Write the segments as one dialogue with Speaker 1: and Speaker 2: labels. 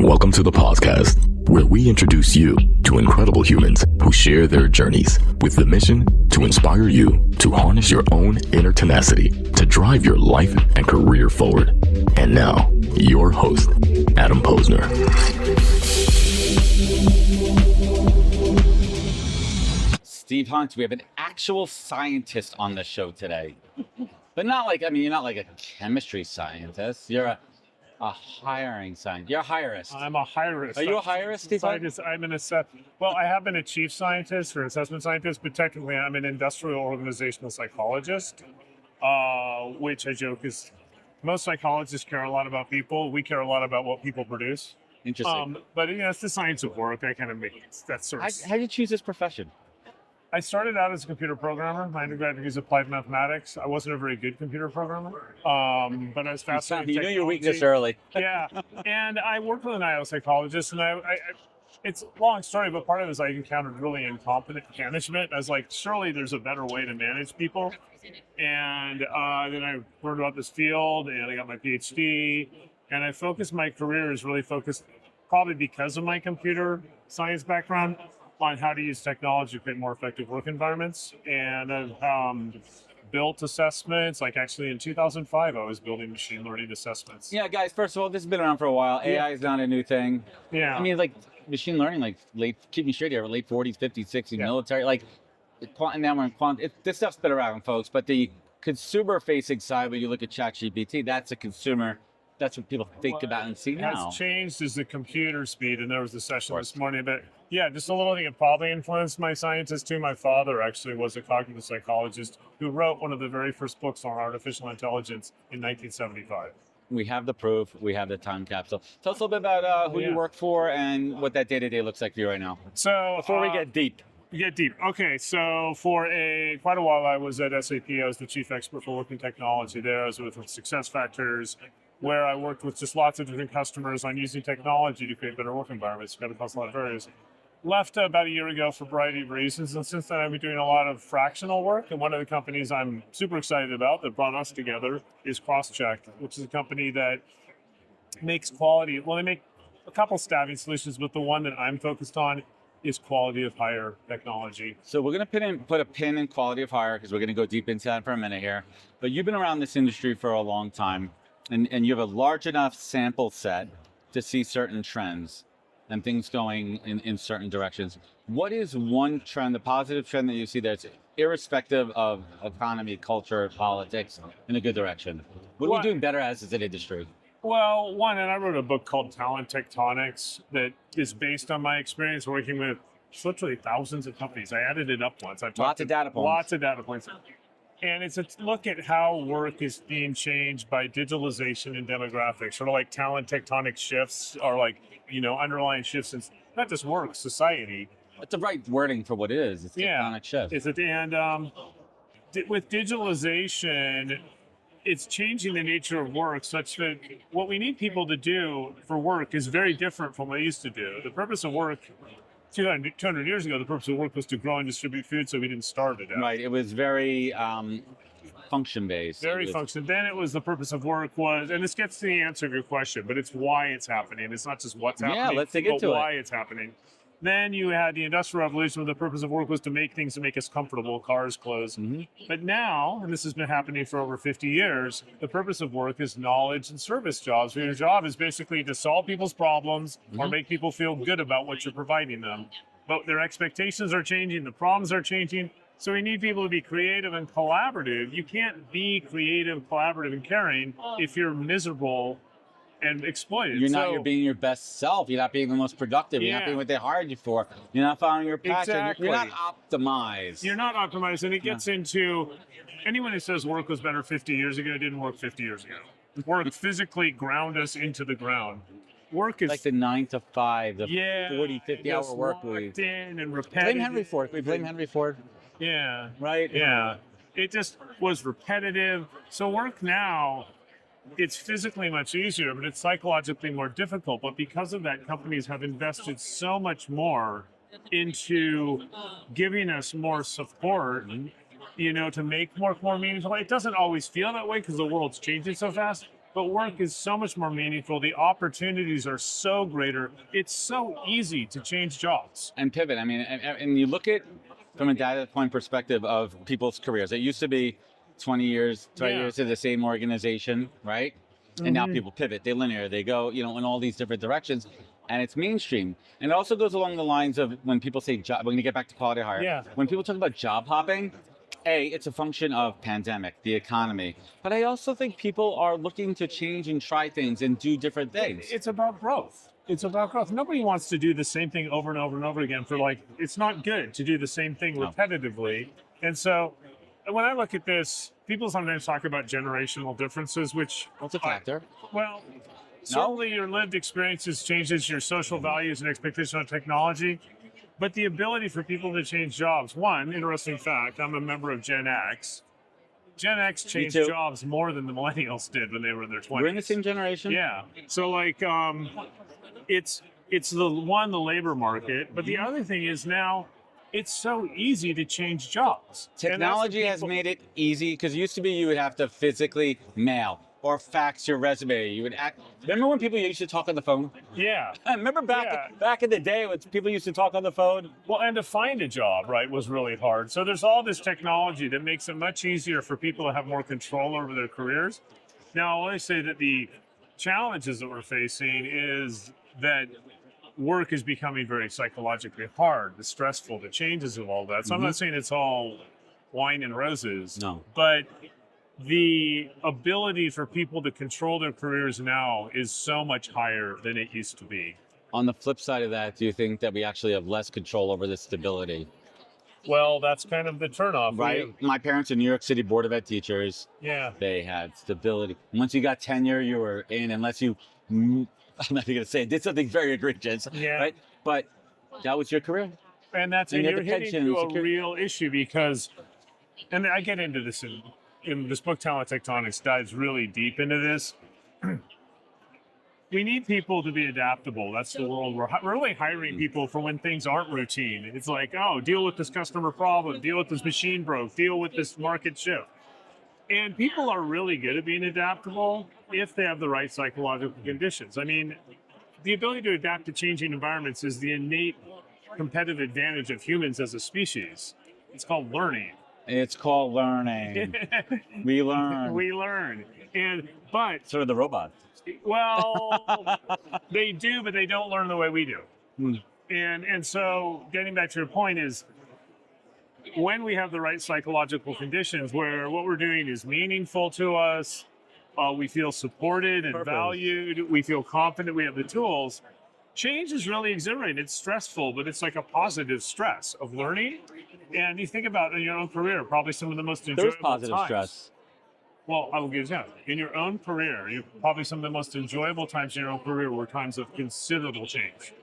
Speaker 1: Welcome to the podcast, where we introduce you to incredible humans who share their journeys with the mission to inspire you to harness your own inner tenacity to drive your life and career forward. And now, your host, Adam Posner.
Speaker 2: Steve Hunt, we have an actual scientist on the show today. But not like, you're not like a chemistry scientist. You're a hiring scientist. You're a hirist.
Speaker 3: I'm a hirist.
Speaker 2: Are you a hirist, Steve Hunt?
Speaker 3: I'm an Well, I have been a chief scientist or assessment scientist, but technically I'm an industrial organizational psychologist, which I joke is most psychologists care a lot about people. We care a lot about what people produce.
Speaker 2: Interesting.
Speaker 3: But it's the science of work. I kind of make that sort of.
Speaker 2: How do you choose this profession?
Speaker 3: I started out as a computer programmer. My undergrad degree is applied mathematics. I wasn't a very good computer programmer, but I was fascinated.
Speaker 2: You knew your weakness early.
Speaker 3: Yeah, and I worked with an IO psychologist, and I it's a long story, but part of it is I encountered really incompetent management. I was like, surely there's a better way to manage people. And then I learned about this field, and I got my PhD, and I focused my career is really focused, probably because of my computer science background, on how to use technology to create more effective work environments. And I've built assessments, like actually in 2005, I was building machine learning assessments.
Speaker 2: Yeah, guys, first of all, this has been around for a while. AI is not a new thing.
Speaker 3: Yeah.
Speaker 2: I mean, like machine learning, like keep me straight here, late 40s, 50s, 60s, military, like quantum, now we're in quantum. This stuff's been around, folks, but the consumer-facing side, when you look at ChatGPT, that's a consumer. That's what people think about and see now.
Speaker 3: What's changed is the computer speed, and there was a session this morning about, just a little thing that probably influenced my scientist too. My father actually was a cognitive psychologist who wrote one of the very first books on artificial intelligence in 1975.
Speaker 2: We have the proof, we have the time capsule. Tell us a little bit about who you work for and what that day-to-day looks like for you right now.
Speaker 3: So
Speaker 2: before we get deep.
Speaker 3: Okay, so for quite a while I was at SAP. I was the chief expert for working technology there. I was with SuccessFactors, where I worked with just lots of different customers on using technology to create better work environments. Got across a lot of areas. Left about a year ago for a variety of reasons, and since then I've been doing a lot of fractional work. And one of the companies I'm super excited about that brought us together is CrossCheck, which is a company that makes quality. Well, they make a couple staffing solutions, but the one that I'm focused on is quality of hire technology.
Speaker 2: So we're going to put a pin in quality of hire because we're going to go deep into that for a minute here. But you've been around this industry for a long time. And you have a large enough sample set to see certain trends and things going in certain directions. What is one trend, the positive trend that you see that's irrespective of economy, culture, politics, in a good direction? What are we doing better as an industry?
Speaker 3: Well, one, and I wrote a book called Talent Tectonics that is based on my experience working with literally thousands of companies. I added it up once.
Speaker 2: Lots of data points.
Speaker 3: And it's a look at how work is being changed by digitalization and demographics. Sort of like talent tectonic shifts are like, underlying shifts in not just work, society.
Speaker 2: That's the right wording for what it is. It's tectonic shifts.
Speaker 3: With digitalization, it's changing the nature of work such that what we need people to do for work is very different from what we used to do. The purpose of work 200 years ago, the purpose of work was to grow and distribute food so we didn't starve to death.
Speaker 2: Right. It was very function-based.
Speaker 3: Then it was the purpose of work was, and this gets to the answer of your question, but it's why it's happening. It's not just what's happening,
Speaker 2: let's dig into
Speaker 3: why it's happening. Then you had the Industrial Revolution, where the purpose of work was to make things to make us comfortable, cars, clothes. Mm-hmm. But now, and this has been happening for over 50 years, the purpose of work is knowledge and service jobs. Where your job is basically to solve people's problems or make people feel good about what you're providing them. But their expectations are changing, the problems are changing. So we need people to be creative and collaborative. You can't be creative, collaborative, and caring if you're miserable and exploited.
Speaker 2: You're being your best self. You're not being the most productive. You're not being what they hired you for. You're not following your passion.
Speaker 3: Exactly.
Speaker 2: You're not optimized.
Speaker 3: And it gets into anyone who says work was better 50 years ago didn't work 50 years ago. Work physically ground us into the ground. Work is
Speaker 2: like the 9 to 5, the 40, 50 hour work week.
Speaker 3: And repetitive.
Speaker 2: Blame Henry Ford. We blame Henry Ford.
Speaker 3: Yeah.
Speaker 2: Right?
Speaker 3: Yeah. It just was repetitive. So work now, it's physically much easier, but it's psychologically more difficult. But because of that, companies have invested so much more into giving us more support, to make work more meaningful. It doesn't always feel that way because the world's changing so fast. but work is so much more meaningful. The opportunities are so greater. It's so easy to change jobs.
Speaker 2: And pivot. I mean, and you look at from a data point perspective of people's careers. It used to be 20 years to the same organization, right? And now people pivot, they linear, they go, in all these different directions, and it's mainstream. And it also goes along the lines of when people say job, when you get back to quality hire, when people talk about job hopping, it's a function of pandemic, the economy. But I also think people are looking to change and try things and do different things.
Speaker 3: It's about growth. It's about growth. Nobody wants to do the same thing over and over and over again it's not good to do the same thing repetitively. And so when I look at this, people sometimes talk about generational differences, which...
Speaker 2: What's a factor?
Speaker 3: Certainly your lived experiences changes your social values and expectations on technology, but the ability for people to change jobs. One interesting fact, I'm a member of Gen X. Gen X changed jobs more than the millennials did when they were in their 20s.
Speaker 2: We're in the same generation?
Speaker 3: Yeah. So it's the labor market, but the other thing is now it's so easy to change jobs.
Speaker 2: Technology has made it easy, because it used to be you would have to physically mail or fax your resume. You would remember when people used to talk on the phone?
Speaker 3: Yeah.
Speaker 2: Remember back in the day when people used to talk on the phone?
Speaker 3: Well, and to find a job, right, was really hard. So there's all this technology that makes it much easier for people to have more control over their careers. Now, I always say that the challenges that we're facing is that work is becoming very psychologically hard, the stressful, the changes of all that. So I'm not saying it's all wine and roses.
Speaker 2: No.
Speaker 3: But the ability for people to control their careers now is so much higher than it used to be.
Speaker 2: On the flip side of that, do you think that we actually have less control over the stability?
Speaker 3: Well, that's kind of the turnoff.
Speaker 2: Right. My parents are New York City Board of Ed teachers.
Speaker 3: Yeah.
Speaker 2: They had stability. Once you got tenure, you were in, unless you... I'm not even going to say it, did something very egregious, right? But that was your career.
Speaker 3: And you're hitting into a real issue because, and I get into this in this book, Talent Tectonics, dives really deep into this. We need people to be adaptable. That's the world. We're really hiring people for when things aren't routine. It's like, deal with this customer problem, deal with this machine broke, deal with this market shift. And people are really good at being adaptable if they have the right psychological conditions. I mean, the ability to adapt to changing environments is the innate competitive advantage of humans as a species. It's called learning.
Speaker 2: It's called learning. We learn.
Speaker 3: We learn. But
Speaker 2: sort of the robots.
Speaker 3: Well, they do, but they don't learn the way we do. And so getting back to your point is, when we have the right psychological conditions where what we're doing is meaningful to us, we feel supported and valued, we feel confident we have the tools, change is really exhilarating. It's stressful, but it's like a positive stress of learning. And you think about in your own career, probably some of the most enjoyable
Speaker 2: There's positive
Speaker 3: times.
Speaker 2: Stress.
Speaker 3: Well, I will give you an example. In your own career, probably some of the most enjoyable times in your own career were times of considerable change.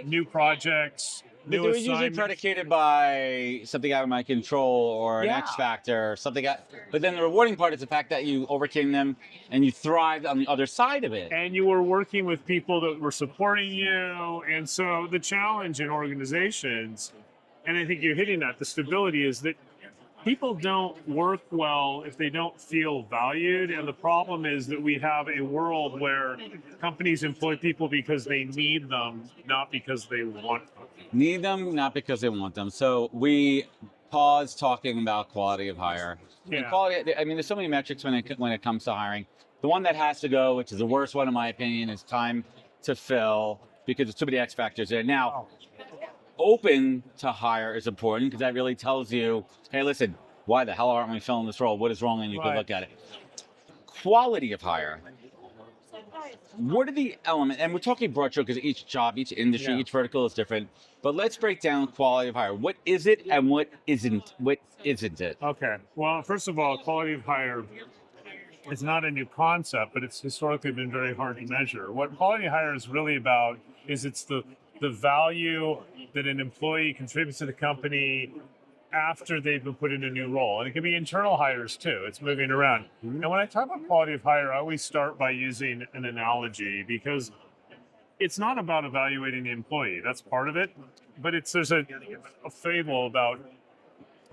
Speaker 3: New projects,
Speaker 2: But they were usually predicated by something out of my control or an X factor or something. But then the rewarding part is the fact that you overcame them and you thrived on the other side of it.
Speaker 3: And you were working with people that were supporting you. And so the challenge in organizations, and I think you're hitting that, the stability is that people don't work well if they don't feel valued. And the problem is that we have a world where companies employ people because they need them, not because they want them.
Speaker 2: Need them, not because they want them. So we pause talking about quality of hire.
Speaker 3: Yeah.
Speaker 2: And quality, I mean, there's so many metrics when it comes to hiring. The one that has to go, which is the worst one in my opinion, is time to fill, because there's too many X factors there. Now, open to hire is important because that really tells you, hey, listen, why the hell aren't we filling this role? What is wrong? And you can look at it. Quality of hire. What are the elements? And we're talking broad stroke because each job, each industry, each vertical is different. But let's break down quality of hire. What is it and what isn't? What isn't it?
Speaker 3: Okay. Well, first of all, quality of hire is not a new concept, but it's historically been very hard to measure. What quality of hire is really about is it's the value that an employee contributes to the company after they've been put in a new role. And it can be internal hires too. It's moving around. And when I talk about quality of hire, I always start by using an analogy because it's not about evaluating the employee. That's part of it. But there's a fable about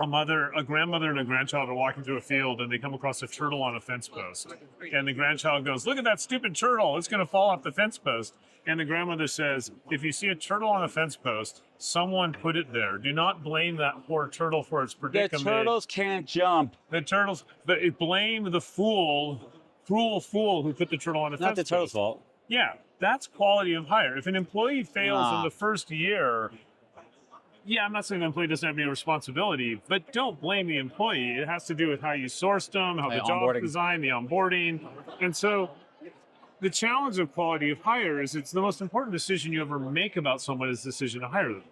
Speaker 3: a grandmother and a grandchild are walking through a field and they come across a turtle on a fence post. And the grandchild goes, "Look at that stupid turtle. It's going to fall off the fence post." And the grandmother says, "If you see a turtle on a fence post, someone put it there. Do not blame that poor turtle for its predicament."
Speaker 2: The turtles can't jump.
Speaker 3: Blame the cruel fool who put the turtle on the fence post.
Speaker 2: Not the turtle's fault.
Speaker 3: Yeah, that's quality of hire. If an employee fails in the first year, yeah, I'm not saying the employee doesn't have any responsibility, but don't blame the employee. It has to do with how you sourced them, how the job's designed, the onboarding. And so the challenge of quality of hire is it's the most important decision you ever make about someone is the decision to hire them.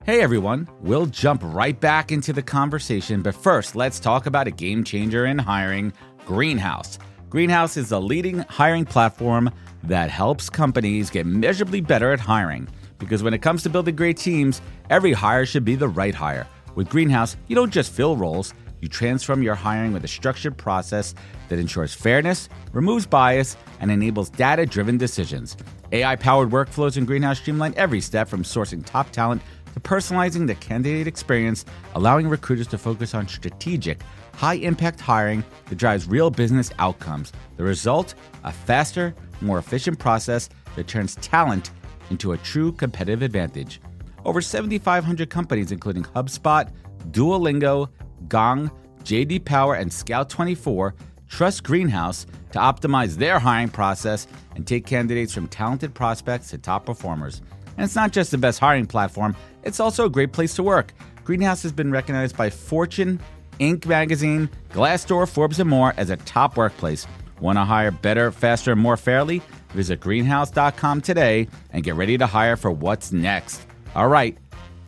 Speaker 4: Hey everyone, we'll jump right back into the conversation, but first let's talk about a game changer in hiring, Greenhouse. Greenhouse is the leading hiring platform that helps companies get measurably better at hiring. Because when it comes to building great teams, every hire should be the right hire. With Greenhouse, you don't just fill roles, you transform your hiring with a structured process that ensures fairness, removes bias, and enables data-driven decisions. AI-powered workflows in Greenhouse streamline every step from sourcing top talent to personalizing the candidate experience, allowing recruiters to focus on strategic, high-impact hiring that drives real business outcomes. The result? A faster, more efficient process that turns talent into a true competitive advantage. Over 7,500 companies, including HubSpot, Duolingo, Gong, JD Power, and Scout24, trust Greenhouse to optimize their hiring process and take candidates from talented prospects to top performers. And it's not just the best hiring platform, it's also a great place to work. Greenhouse has been recognized by Fortune, Inc. magazine, Glassdoor, Forbes, and more as a top workplace. Want to hire better, faster, and more fairly? Visit greenhouse.com today and get ready to hire for what's next. All right,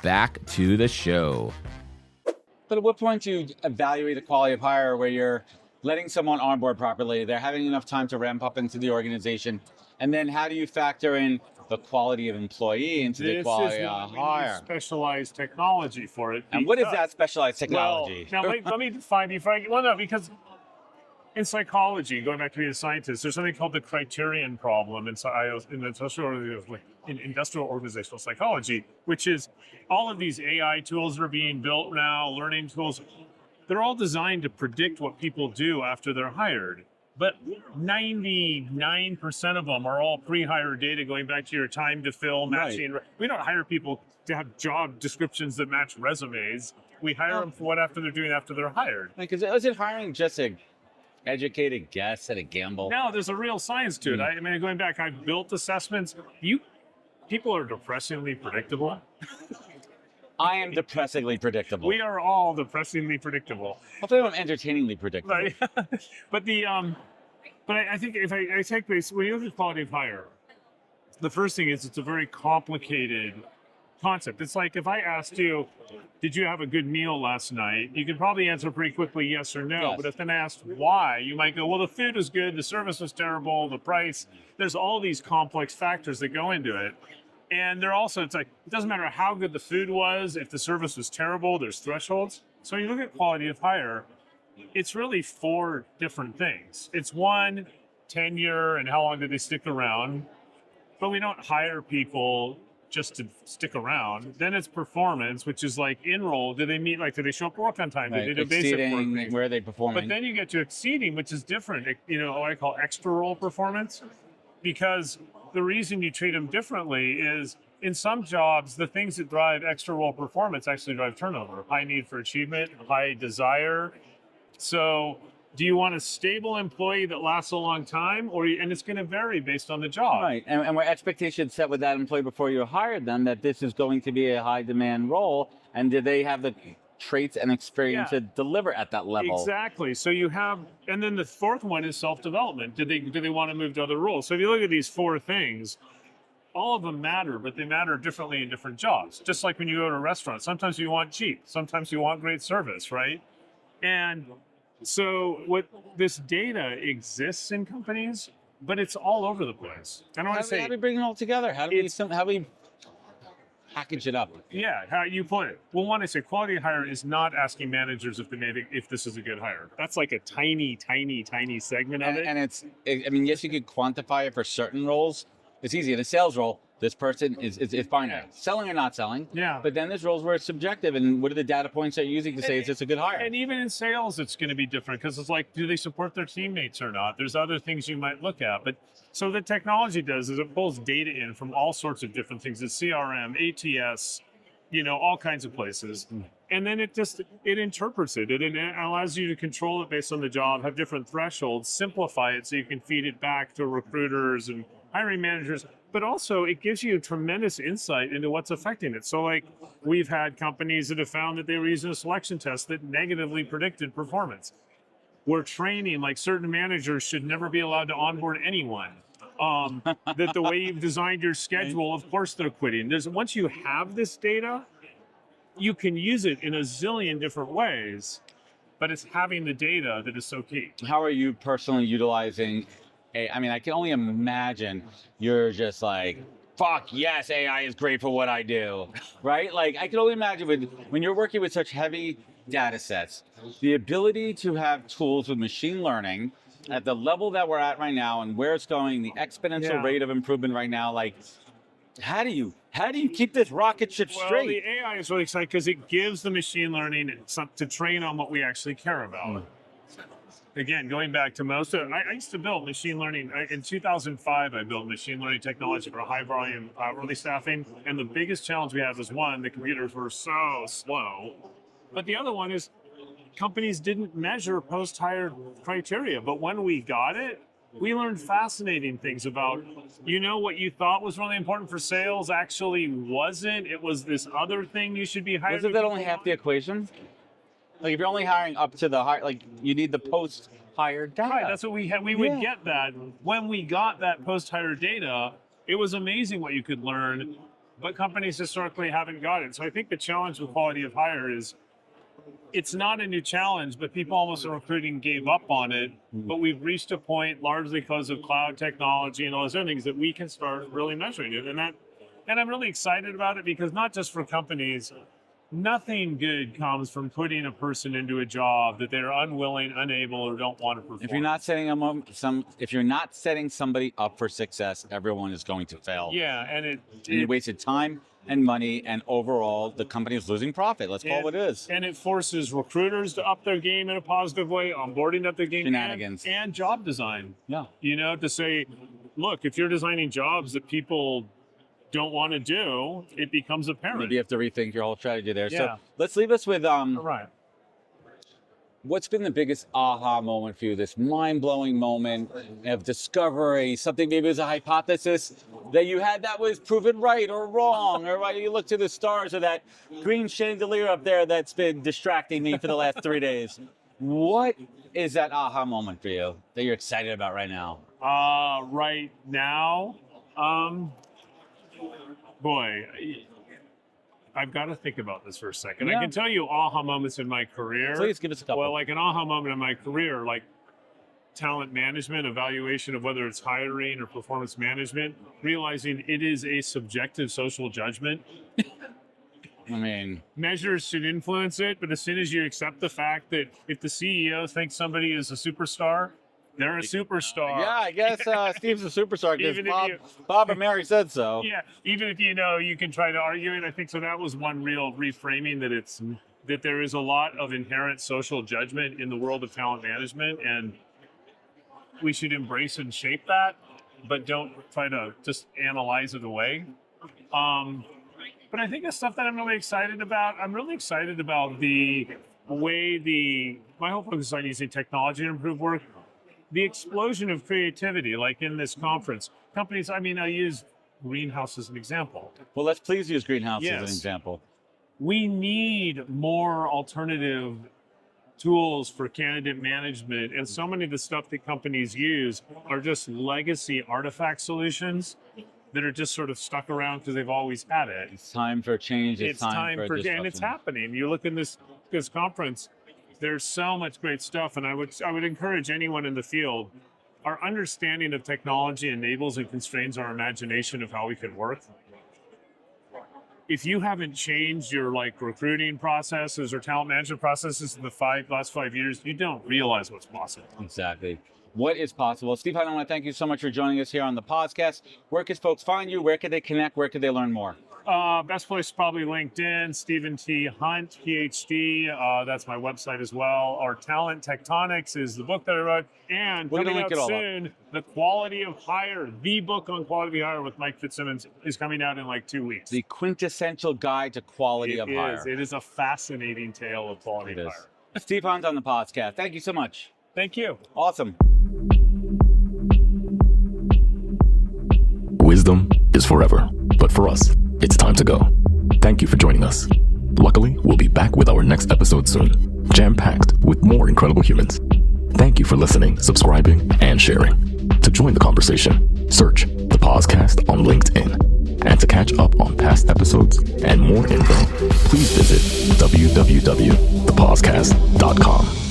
Speaker 4: back to the show.
Speaker 2: But at what point do you evaluate the quality of hire where you're letting someone onboard properly, they're having enough time to ramp up into the organization, and then how do you factor in the quality of employee into the quality of hire?
Speaker 3: Specialized technology for it.
Speaker 2: And what is that specialized technology?
Speaker 3: Well, now let me define because in psychology, going back to being a scientist, there's something called the criterion problem in industrial organizational psychology, which is all of these AI tools that are being built now, learning tools, they're all designed to predict what people do after they're hired. But 99% of them are all pre-hire data going back to your time to fill, matching. Right. We don't hire people to have job descriptions that match resumes. We hire them for what they're doing after they're hired.
Speaker 2: Because isn't hiring just a educated guess at a gamble?
Speaker 3: No, there's a real science to it. I mean, going back, I've built assessments. People are depressingly predictable.
Speaker 2: I am depressingly predictable.
Speaker 3: We are all depressingly predictable.
Speaker 2: Hopefully I'm entertainingly predictable.
Speaker 3: Right. But I think if I take base, when you look at quality of hire, the first thing is it's a very complicated concept. It's like if I asked you, did you have a good meal last night? You could probably answer pretty quickly yes or no. Yes. But if then I asked why, you might go, well, the food was good, the service was terrible, the price. There's all these complex factors that go into it. And they're also, it's like, it doesn't matter how good the food was, if the service was terrible, there's thresholds. So when you look at quality of hire, it's really 4 different things. It's 1, tenure and how long did they stick around. But we don't hire people just to stick around. Then it's performance, which is like enroll. Do they meet, do they show up to work on time?
Speaker 2: Right.
Speaker 3: Do they do basic work?
Speaker 2: Where are they performing?
Speaker 3: But then you get to exceeding, which is different. What I call extra role performance. Because the reason you treat them differently is in some jobs, the things that drive extra role performance actually drive turnover. High need for achievement, high desire. So do you want a stable employee that lasts a long time, and it's going to vary based on the job?
Speaker 2: Right, and where expectations set with that employee before you hired them that this is going to be a high demand role, and do they have the traits and experience to deliver at that level?
Speaker 3: Exactly. So you have, and then the 4th one is self-development. Do they want to move to other roles? So if you look at these 4 things, all of them matter, but they matter differently in different jobs. Just like when you go to a restaurant, sometimes you want cheap, sometimes you want great service, right? And so this data exists in companies, but it's all over the place. I don't want to say.
Speaker 2: How do we bring it all together? How do we package it up?
Speaker 3: Yeah, how you put it. Well, one, I say quality hire is not asking managers if this is a good hire. That's like a tiny, tiny, tiny segment of it.
Speaker 2: And yes, you could quantify it for certain roles. It's easy in a sales role. This person is binary, selling or not selling.
Speaker 3: Yeah.
Speaker 2: But then there's roles where it's subjective, and what are the data points they're using to say is this a good hire?
Speaker 3: And even in sales, it's going to be different because it's like, do they support their teammates or not? There's other things you might look at. But so the technology does is it pulls data in from all sorts of different things. It's CRM, ATS, all kinds of places. And then it interprets it. It allows you to control it based on the job, have different thresholds, simplify it so you can feed it back to recruiters and hiring managers. But also it gives you tremendous insight into what's affecting it. So like we've had companies that have found that they were using a selection test that negatively predicted performance. We're training, like certain managers should never be allowed to onboard anyone. That the way you've designed your schedule, of course they're quitting. Once you have this data, you can use it in a zillion different ways, but it's having the data that is so key.
Speaker 2: How are you personally utilizing I can only imagine you're just like, fuck yes, AI is great for what I do, right? Like I can only imagine when you're working with such heavy data sets, the ability to have tools with machine learning at the level that we're at right now and where it's going, the exponential rate of improvement right now, like how do you keep this rocket ship straight?
Speaker 3: Well, the AI is really exciting because it gives the machine learning to train on what we actually care about. Again, going back to I used to build machine learning. In 2005, I built machine learning technology for high volume early staffing. And the biggest challenge we had was one, the computers were so slow. But the other one is companies didn't measure post-hire criteria. But when we got it, we learned fascinating things about, what you thought was really important for sales actually wasn't. It was this other thing you should be hiring.
Speaker 2: Wasn't that only half the equation? Like if you're only hiring up to the hire, like you need the post-hire data.
Speaker 3: Right, that's what we had. We would get that. When we got that post-hire data, it was amazing what you could learn, but companies historically haven't got it. So I think the challenge with quality of hire is, it's not a new challenge, but people almost in recruiting gave up on it. But we've reached a point, largely because of cloud technology and all those other things, that we can start really measuring it. And I'm really excited about it because not just for companies, nothing good comes from putting a person into a job that they're unwilling, unable, or don't want to perform.
Speaker 2: If you're not setting somebody up for success, everyone is going to fail.
Speaker 3: Yeah, and
Speaker 2: you wasted time and money, and overall, the company is losing profit. Let's call it what it is.
Speaker 3: And it forces recruiters to up their game in a positive way, onboarding up their game,
Speaker 2: Shenanigans.
Speaker 3: and job design.
Speaker 2: Yeah.
Speaker 3: To say, look, if you're designing jobs that people don't want to do, it becomes apparent.
Speaker 2: Maybe you have to rethink your whole strategy there.
Speaker 3: Yeah.
Speaker 2: So let's leave us with
Speaker 3: right.
Speaker 2: What's been the biggest aha moment for you? This mind-blowing moment of discovery, something maybe was a hypothesis that you had that was proven right or wrong, or you look to the stars or that green chandelier up there that's been distracting me for the last 3 days. What is that aha moment for you that you're excited about right now?
Speaker 3: Right now, I've got to think about this for a second.
Speaker 2: Yeah.
Speaker 3: I can tell you aha moments in my career.
Speaker 2: Please give us a couple.
Speaker 3: Well, like an aha moment in my career, like talent management, evaluation of whether it's hiring or performance management, realizing it is a subjective social judgment. Measures should influence it, but as soon as you accept the fact that if the CEO thinks somebody is a superstar, they're a superstar.
Speaker 2: Yeah, I guess Steve's a superstar because Bob and Mary said so.
Speaker 3: Yeah, even if you can try to argue it. I think so. That was one real reframing that there is a lot of inherent social judgment in the world of talent management, and we should embrace and shape that, but don't try to just analyze it away. But I think the stuff that I'm really excited about. I'm really excited about the way my whole focus is on using technology to improve work. The explosion of creativity, like in this conference. Companies, I use Greenhouse as an example.
Speaker 2: Well, let's please use Greenhouse as an example.
Speaker 3: We need more alternative tools for candidate management, and so many of the stuff that companies use are just legacy artifact solutions that are just sort of stuck around because they've always had it.
Speaker 2: It's time for change. It's time for
Speaker 3: and it's happening. You look in this conference, there's so much great stuff, and I would encourage anyone in the field. Our understanding of technology enables and constrains our imagination of how we could work. If you haven't changed your recruiting processes or talent management processes in the last 5 years, you don't realize what's possible.
Speaker 2: Exactly. what is possible. Stephen, I want to thank you so much for joining us here on the podcast. Where can folks find you? Where can they connect? Where can they learn more?
Speaker 3: Best place is probably LinkedIn, Stephen T. Hunt, PhD. That's my website as well. Our Talent Tectonics is the book that I wrote. And
Speaker 2: We're
Speaker 3: coming
Speaker 2: gonna link
Speaker 3: out
Speaker 2: it all
Speaker 3: soon, The Quality of Hire, the book on quality of hire with Mike Fitzsimmons, is coming out in like 2 weeks.
Speaker 2: The quintessential guide to quality of hire.
Speaker 3: It is a fascinating tale of quality of hire.
Speaker 2: Steve Hunt's on the podcast. Thank you so much.
Speaker 3: Thank you.
Speaker 2: Awesome.
Speaker 1: Wisdom is forever, but for us, it's time to go. Thank you for joining us. Luckily, we'll be back with our next episode soon, jam-packed with more incredible humans. Thank you for listening, subscribing, and sharing. To join the conversation, search the podcast on LinkedIn. And to catch up on past episodes and more info, please visit www.thepodcast.com.